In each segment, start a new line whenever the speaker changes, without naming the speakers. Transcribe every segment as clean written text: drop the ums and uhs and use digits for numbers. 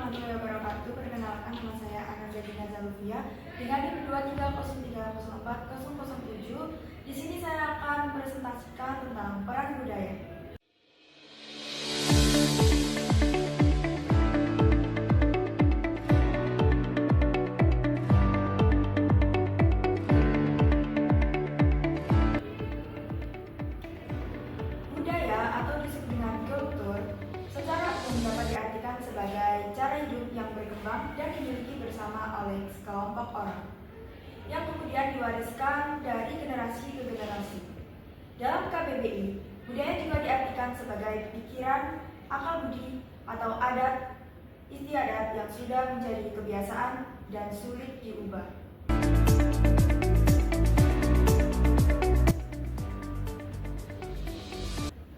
warahmatullahi wabarakatuh. Perkenalkan, nama saya Ananda Dina Zalufia dengan NIM 230304007. Di sini saya akan presentasikan tentang peran budaya. Budaya atau disebut dengan kultur secara umum dapat diartikan sebagai cara hidup yang berkembang dan dimiliki bersama oleh sekelompok orang, yang kemudian diwariskan dari generasi ke generasi. Dalam KBBI, budaya juga diartikan sebagai pikiran, akal budi, atau adat istiadat yang sudah menjadi kebiasaan dan sulit diubah.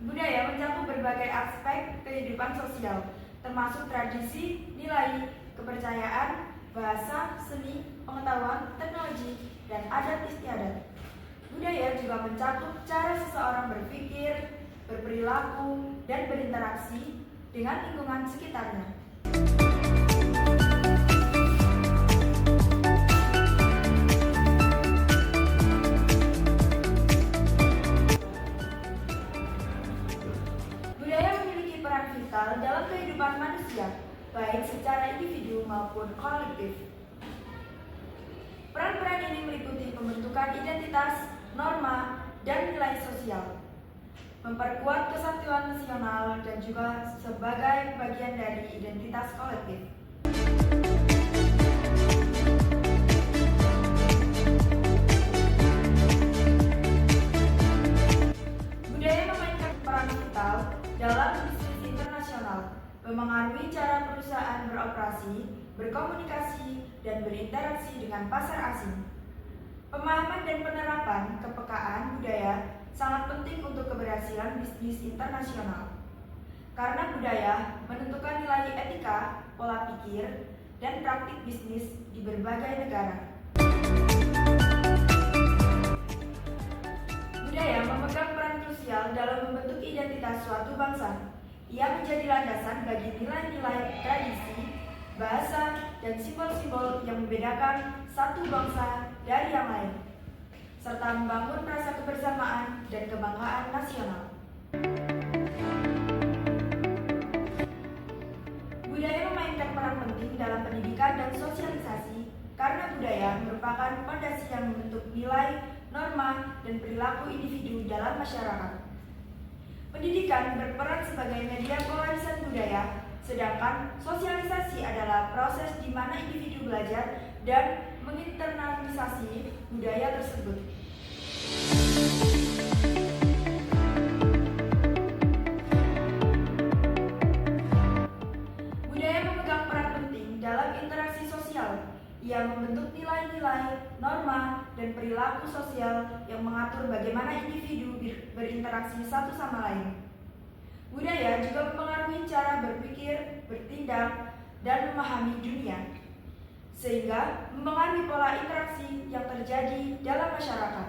Budaya mencakup berbagai aspek kehidupan sosial, termasuk tradisi, nilai, kepercayaan, bahasa, seni, pengetahuan, teknologi, dan adat istiadat. Budaya juga mencakup cara seseorang berpikir, berperilaku, dan berinteraksi dengan lingkungan sekitarnya. Budaya memiliki peran vital dalam kehidupan manusia, baik secara individu maupun kolektif. Peran-peran ini meliputi pembentukan identitas, norma, dan nilai sosial, memperkuat kesatuan nasional, dan juga sebagai bagian dari identitas kolektif. Budaya memainkan peran vital dalam bisnis internasional, memengaruhi cara perusahaan beroperasi, berkomunikasi, dan berinteraksi dengan pasar asing. Pemahaman dan penerapan kepekaan budaya sangat penting untuk keberhasilan bisnis internasional, karena budaya menentukan nilai etika, pola pikir, dan praktik bisnis di berbagai negara. Budaya memegang peran krusial dalam membentuk identitas suatu bangsa. Ia menjadi landasan bagi nilai-nilai, tradisi, bahasa, dan simbol-simbol yang membedakan satu bangsa dari yang lain, serta membangun rasa kebersamaan dan kebanggaan nasional. Budaya memainkan peran penting dalam pendidikan dan sosialisasi karena budaya merupakan fondasi yang membentuk nilai, norma, dan perilaku individu dalam masyarakat. Pendidikan berperan sebagai media pewarisan budaya, sedangkan sosialisasi adalah proses di mana individu belajar dan menginternalisasi budaya tersebut. Budaya memegang peran penting dalam interaksi sosial. Ia membentuk nilai-nilai, norma, dan perilaku sosial yang mengatur bagaimana individu berinteraksi satu sama lain. Budaya juga mempengaruhi cara berpikir, bertindak, dan memahami dunia, sehingga mempengaruhi pola interaksi yang terjadi dalam masyarakat.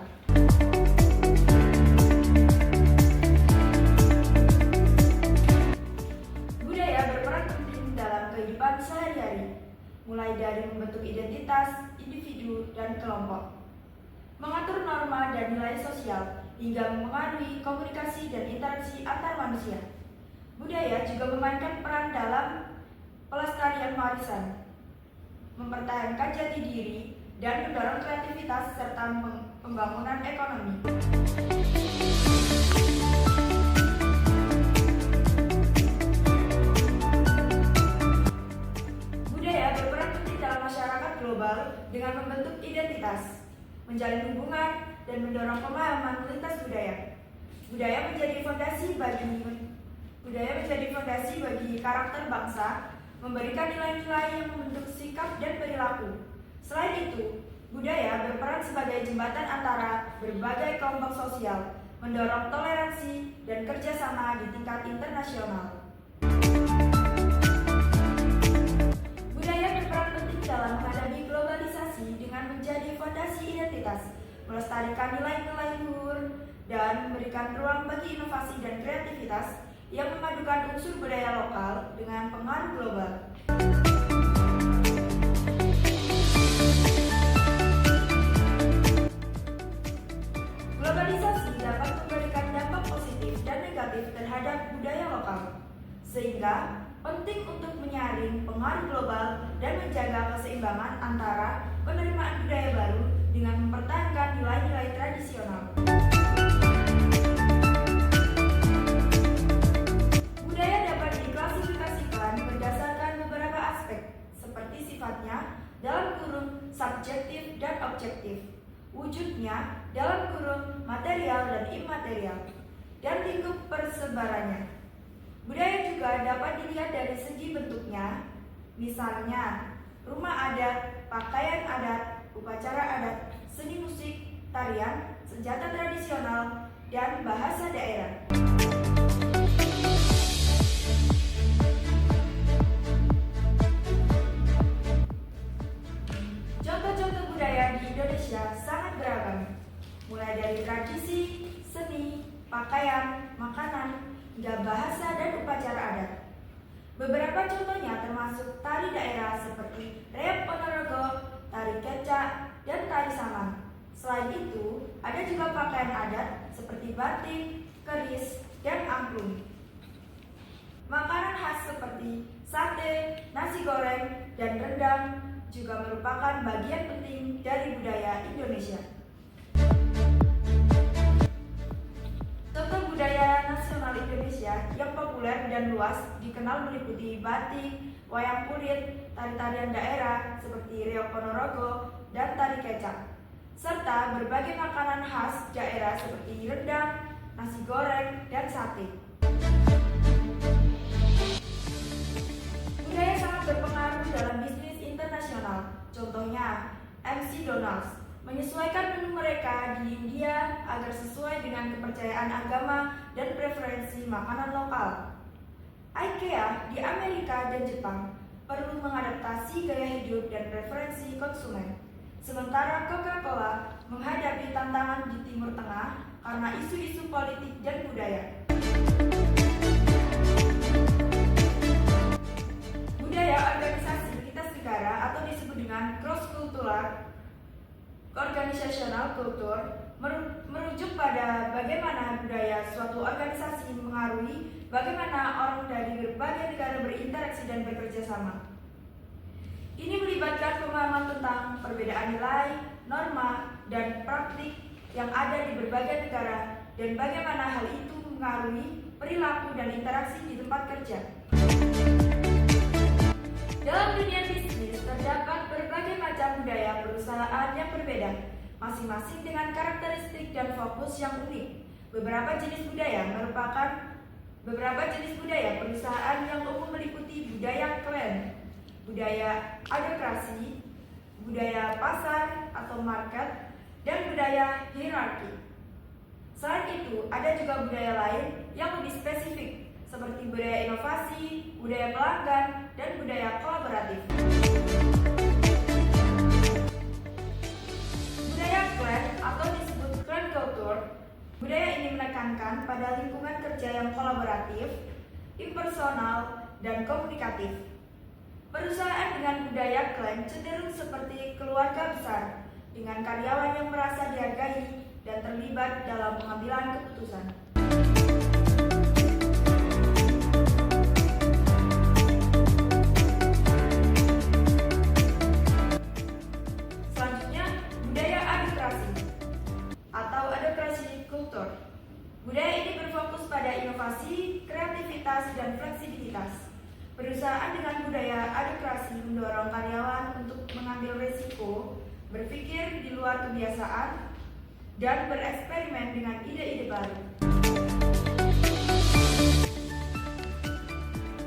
Budaya berperan penting dalam kehidupan sehari-hari, mulai dari membentuk identitas individu dan kelompok, mengatur norma dan nilai sosial, hingga mempengaruhi komunikasi dan interaksi antar manusia. Budaya juga memainkan peran dalam pelestarian warisan, mempertahankan jati diri, dan mendorong kreativitas serta pembangunan ekonomi. Budaya berperan penting dalam masyarakat global dengan membentuk identitas, menjalin hubungan, dan mendorong pemahaman lintas budaya. Budaya menjadi fondasi bagi karakter bangsa, memberikan nilai-nilai yang membentuk sikap dan perilaku. Selain itu, budaya berperan sebagai jembatan antara berbagai kelompok sosial, mendorong toleransi dan kerjasama di tingkat internasional. Budaya berperan penting dalam menghadapi globalisasi dengan menjadi fondasi identitas, melestarikan nilai-nilai luhur, dan memberikan ruang bagi inovasi dan kreativitas yang memadukan unsur budaya lokal dengan pengaruh global. sehingga penting untuk menyaring pengaruh global dan menjaga keseimbangan antara penerimaan budaya baru dengan mempertahankan nilai-nilai tradisional. Budaya dapat diklasifikasikan berdasarkan beberapa aspek, seperti sifatnya dalam kurung subjektif dan objektif, wujudnya dalam kurung material dan imaterial, dan lingkup persebarannya. Budaya juga dapat dilihat dari segi bentuknya, misalnya rumah adat, pakaian adat, upacara adat, seni musik, tarian, senjata tradisional, dan bahasa daerah. Contoh-contoh budaya di Indonesia sangat beragam, mulai dari tradisi, seni, pakaian, makanan, hingga bahasa dan upacara adat. Beberapa contohnya termasuk tari daerah seperti reok Ponorogo, tari kecak, dan tari saman. Selain itu, ada juga pakaian adat seperti batik, keris, dan angklung. Makanan khas seperti sate, nasi goreng, dan rendang juga merupakan bagian penting dari budaya Indonesia. Contoh budaya nasional Indonesia yang populer dan luas dikenal meliputi batik, wayang kulit, tari-tarian daerah seperti reok Ponorogo, dan tari kecak, serta berbagai makanan khas daerah seperti rendang, nasi goreng, dan sate. Budaya sangat berpengaruh dalam bisnis internasional. Contohnya, MC Donald's menyesuaikan menu mereka di India agar sesuai dengan kepercayaan agama dan preferensi makanan lokal. IKEA di Amerika dan Jepang perlu mengadaptasi gaya hidup dan preferensi konsumen. Sementara Coca-Cola menghadapi tantangan di Timur Tengah karena isu-isu politik dan budaya. Budaya organisasi lintas negara atau disebut dengan cross-cultural organizational culture merujuk pada bagaimana budaya suatu organisasi mengaruhi bagaimana orang dari berbagai negara berinteraksi dan bekerja sama. Ini melibatkan pemahaman tentang perbedaan nilai, norma, dan praktik yang ada di berbagai negara dan bagaimana hal itu mengaruhi perilaku dan interaksi di tempat kerja. Dalam dunia bisnis, terdapat berbagai macam budaya perusahaan yang berbeda, masing-masing dengan karakteristik dan fokus yang unik. Beberapa jenis budaya perusahaan yang umum meliputi budaya klan, budaya adokrasi, budaya pasar atau market, dan budaya hierarki. Selain itu, ada juga budaya lain yang lebih spesifik, seperti budaya inovasi, budaya pelanggan, dan budaya kolaboratif. Budaya clan atau disebut clan culture, budaya ini menekankan pada lingkungan kerja yang kolaboratif, impersonal, dan komunikatif. Perusahaan dengan budaya clan cenderung seperti keluarga besar, dengan karyawan yang merasa dihargai dan terlibat dalam pengambilan keputusan. Budaya ini berfokus pada inovasi, kreativitas, dan fleksibilitas. Perusahaan dengan budaya adokrasi mendorong karyawan untuk mengambil risiko, berpikir di luar kebiasaan, dan bereksperimen dengan ide-ide baru.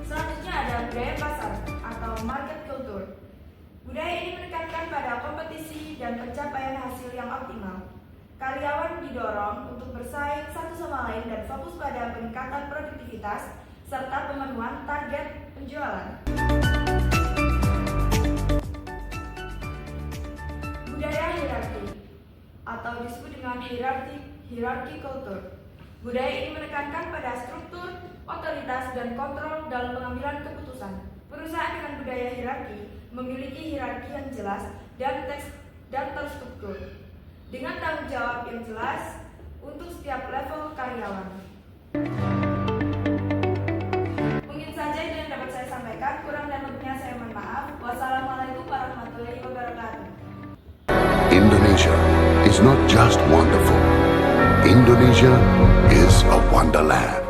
Selanjutnya ada budaya pasar atau market culture. Budaya ini menekankan pada kompetisi dan pencapaian hasil yang optimal. Karyawan didorong untuk bersaing satu sama lain dan fokus pada peningkatan produktivitas serta pemenuhan target penjualan. Budaya hierarki atau disebut dengan hierarchy culture. Budaya ini menekankan pada struktur, otoritas, dan kontrol dalam pengambilan keputusan. Perusahaan dengan budaya hierarki memiliki hierarki yang jelas dan terstruktur, dengan tanggung jawab yang jelas untuk setiap level karyawan. Mungkin sampaikan, kurang dan lebihnya saya mohon maaf. Wassalamualaikum warahmatullahi wabarakatuh.
Indonesia is not just wonderful. Indonesia is a wonderland.